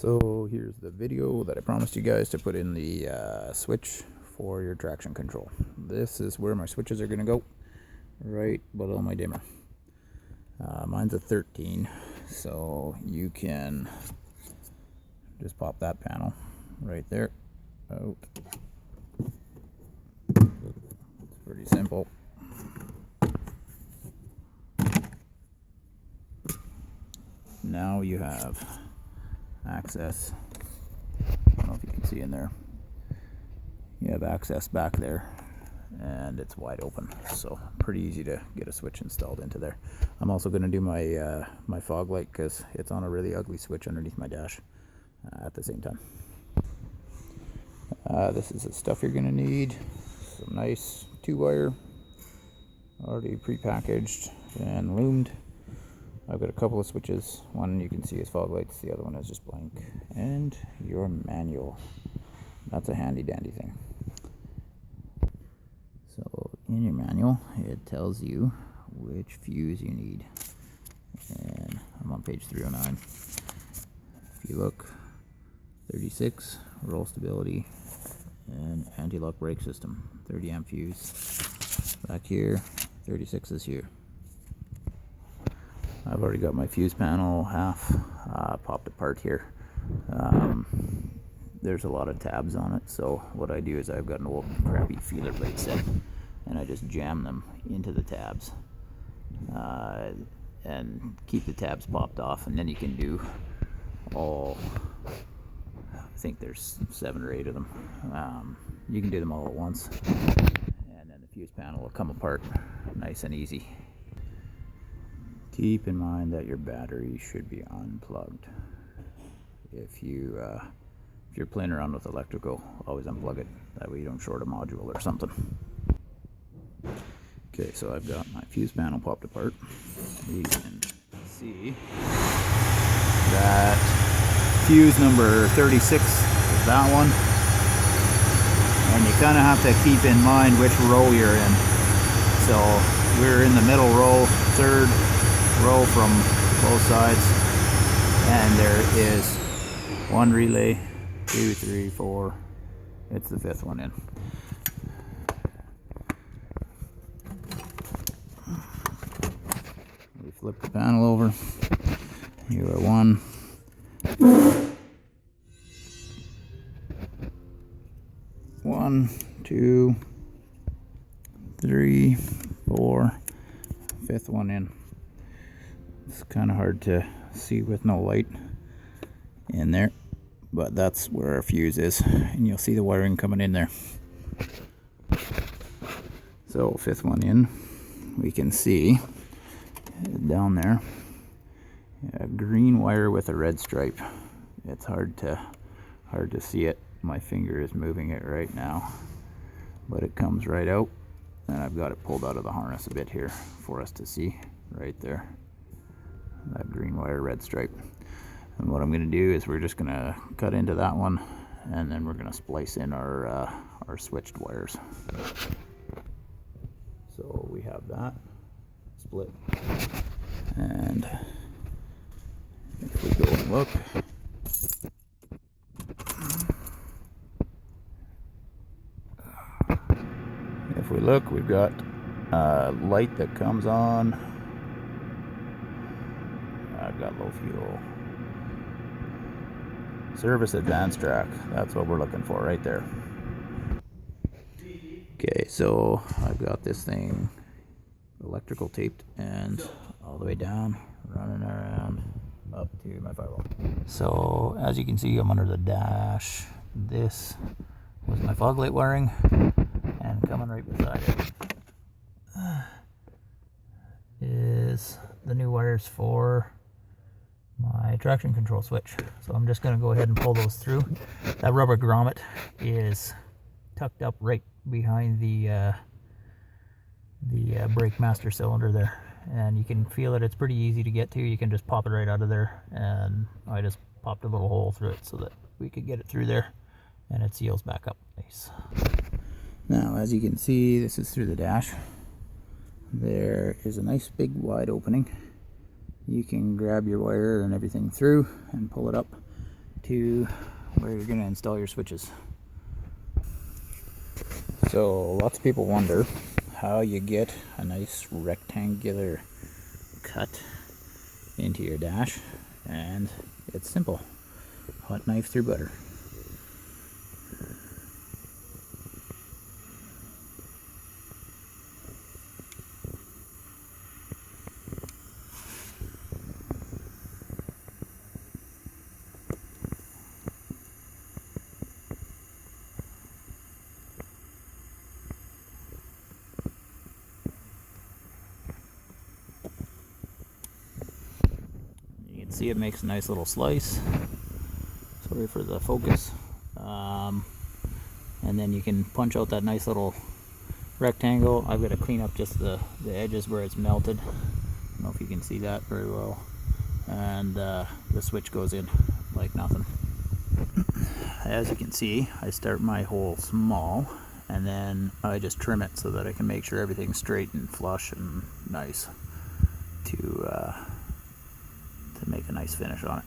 So here's the video that I promised you guys to put in the switch for your traction control. This is where my switches are going to go, right below my dimmer. Mine's a 13, so you can just pop that panel right there out. It's pretty simple. Now you have access. I don't know if you can see in there. You have access back there, and it's wide open, so pretty easy to get a switch installed into there. I'm also going to do my my fog light because it's on a really ugly switch underneath my dash at the same time. This is the stuff you're going to need. Some nice 2-wire, already pre-packaged and loomed. I've got a couple of switches. One you can see is fog lights, the other one is just blank. And your manual. That's a handy dandy thing. So in your manual, it tells you which fuse you need. And I'm on page 309. If you look, 36, roll stability, and anti-lock brake system, 30 amp fuse. Back here, 36 is here. I've already got my fuse panel half popped apart here. There's a lot of tabs on it, so what I do is I've got an old crappy feeler blade set, and I just jam them into the tabs and keep the tabs popped off, and then you can do all, I think there's 7 or 8 of them. You can do them all at once, and then the fuse panel will come apart nice and easy. Keep in mind that your battery should be unplugged. If you're playing around with electrical, always unplug it. That way you don't short a module or something. Okay, so I've got my fuse panel popped apart. You can see that fuse number 36 is that one. And you kind of have to keep in mind which row you're in. So we're in the middle row, 3rd row from both sides, and there is 1 relay, 2, 3, 4. It's the 5th one in. We flip the panel over. You are 1. 1, 2, 3, 4. 5th one in. It's kind of hard to see with no light in there, but that's where our fuse is, and you'll see the wiring coming in there. So 5th one in, we can see down there a green wire with a red stripe. It's hard to see it. My finger is moving it right now, but it comes right out, and I've got it pulled out of the harness a bit here for us to see right there. That green wire, red stripe. And what I'm going to do is we're just going to cut into that one, and then we're going to splice in our switched wires. So we have that split, and if we go and look, we've got a light that comes on. I've got low fuel. Service advanced track. That's what we're looking for right there. Okay, so I've got this thing electrical taped and all the way down, running around up to my firewall. So as you can see, I'm under the dash. This was my fog light wiring, and coming right beside it is the new wires for my traction control switch. So I'm just going to go ahead and pull those through. That rubber grommet is tucked up right behind the brake master cylinder there, and you can feel it. It's pretty easy to get to. You can just pop it right out of there, and I just popped a little hole through it so that we could get it through there, and it seals back up nice. Now as you can see, this is through the dash. There is a nice big wide opening. You can grab your wire and everything through and pull it up, to where you're going to install your switches. So lots of people wonder how you get a nice rectangular cut into your dash, and it's simple. Hot knife through butter. See, it makes a nice little slice. Sorry for the focus. And then you can punch out that nice little rectangle. I've got to clean up just the edges where it's melted. I don't know if you can see that very well. And the switch goes in like nothing. As you can see, I start my hole small, and then I just trim it so that I can make sure everything's straight and flush and nice to make a nice finish on it.